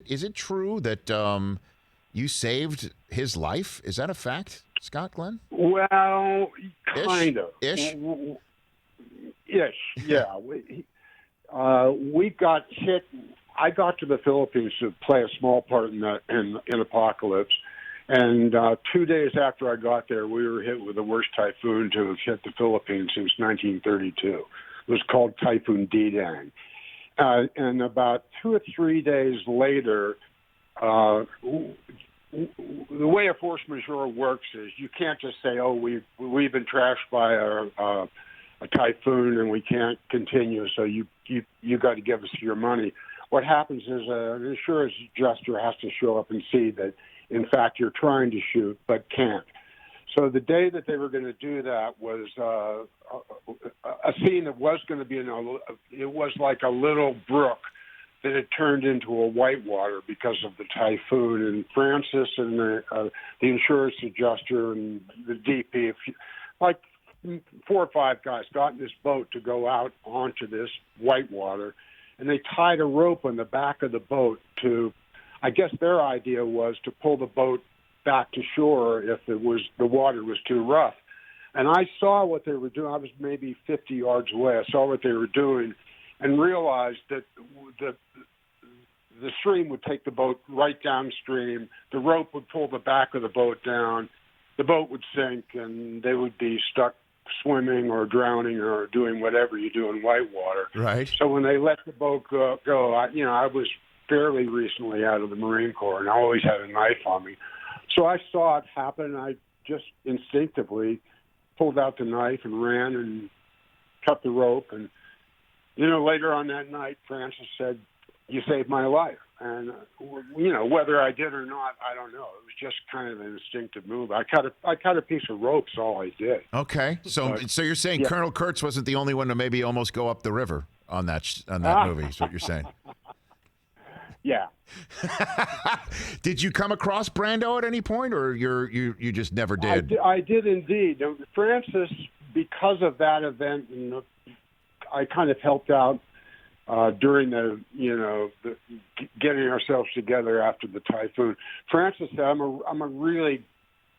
Is it true that you saved his life? Is that a fact, Scott Glenn? Well, kind of. Ish? Ish, yeah. We got hit. I got to the Philippines to play a small part in Apocalypse. And 2 days after I got there, we were hit with the worst typhoon to have hit the Philippines since 1932. It was called Typhoon D-Dang. And about 2 or 3 days later, the way a force majeure works is you can't just say, "Oh, we've been trashed by a typhoon and we can't continue, so you got to give us your money." What happens is an insurance adjuster has to show up and see that, in fact, you're trying to shoot but can't. So the day that they were going to do that was a scene that was going to be it was like a little brook that had turned into a whitewater because of the typhoon. And Francis and the insurance adjuster and the DP, like 4 or 5 guys, got in this boat to go out onto this whitewater, and they tied a rope on the back of the boat to, I guess their idea was to pull the boat back to shore if the water was too rough. And I saw what they were doing. I was maybe 50 yards away. I saw what they were doing and realized that the stream would take the boat right downstream. The rope would pull the back of the boat down. The boat would sink, and they would be stuck swimming or drowning or doing whatever you do in whitewater. Right. So when they let the boat go, I was fairly recently out of the Marine Corps, and I always had a knife on me. So I saw it happen, and I just instinctively pulled out the knife and ran and cut the rope. And, later on that night, Francis said, "You saved my life." And, whether I did or not, I don't know. It was just kind of an instinctive move. I cut a piece of rope, is all I did. Okay. So you're saying Colonel Kurtz wasn't the only one to maybe almost go up the river on that movie, is what you're saying. Yeah. Did you come across Brando at any point, or you just never did? I did indeed. Francis, because of that event, I kind of helped out during the getting ourselves together after the typhoon. Francis said, I'm a really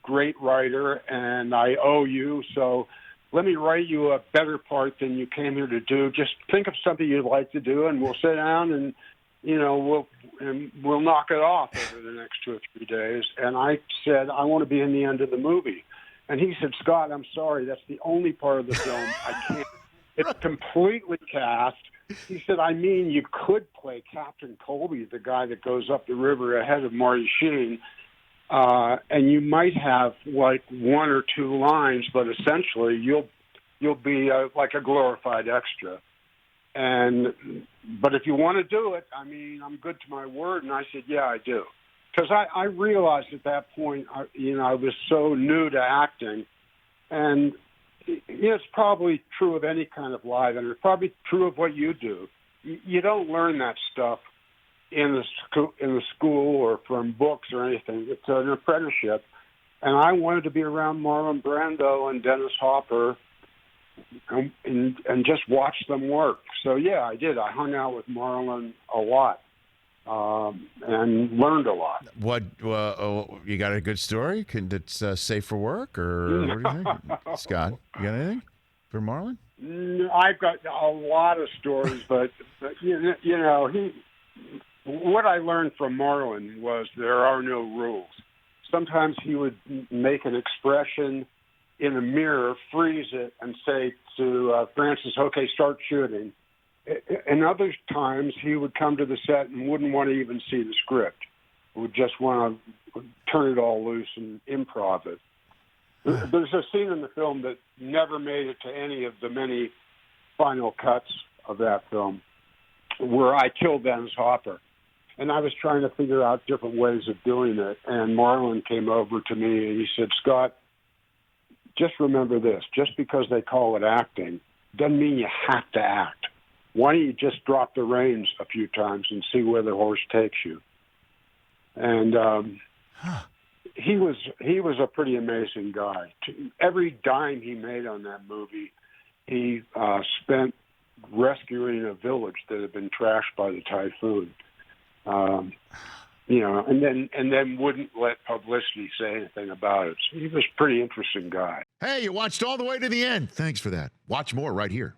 great writer, and I owe you, so let me write you a better part than you came here to do. Just think of something you'd like to do, and we'll sit down and we'll knock it off over the next 2 or 3 days. And I said, I want to be in the end of the movie. And he said, "Scott, I'm sorry, that's the only part of the film I can't. It's completely cast." He said, "I mean, you could play Captain Colby, the guy that goes up the river ahead of Marty Sheen, and you might have like 1 or 2 lines, but essentially you'll be like a glorified extra. But if you want to do it, I mean, I'm good to my word." And I said, "Yeah, I do." Because I realized at that point, I was so new to acting. And it's probably true of any kind of live, and it's probably true of what you do. You don't learn that stuff in the school or from books or anything. It's an apprenticeship. And I wanted to be around Marlon Brando and Dennis Hopper and just watch them work. So, yeah, I did. I hung out with Marlon a lot and learned a lot. What, you got a good story? That's safe for work, or what do you think? Scott, you got anything for Marlon? I've got a lot of stories, but what I learned from Marlon was there are no rules. Sometimes he would make an expression in a mirror, freeze it, and say to Francis, "Okay, start shooting." And other times he would come to the set and wouldn't want to even see the script. He would just want to turn it all loose and improv it. There's a scene in the film that never made it to any of the many final cuts of that film where I killed Dennis Hopper. And I was trying to figure out different ways of doing it. And Marlon came over to me and he said, "Scott, just remember this. Just because they call it acting doesn't mean you have to act. Why don't you just drop the reins a few times and see where the horse takes you?" And he was a pretty amazing guy. Every dime he made on that movie, he spent rescuing a village that had been trashed by the typhoon. And then wouldn't let publicity say anything about it. So he was a pretty interesting guy. Hey, you watched all the way to the end. Thanks for that. Watch more right here.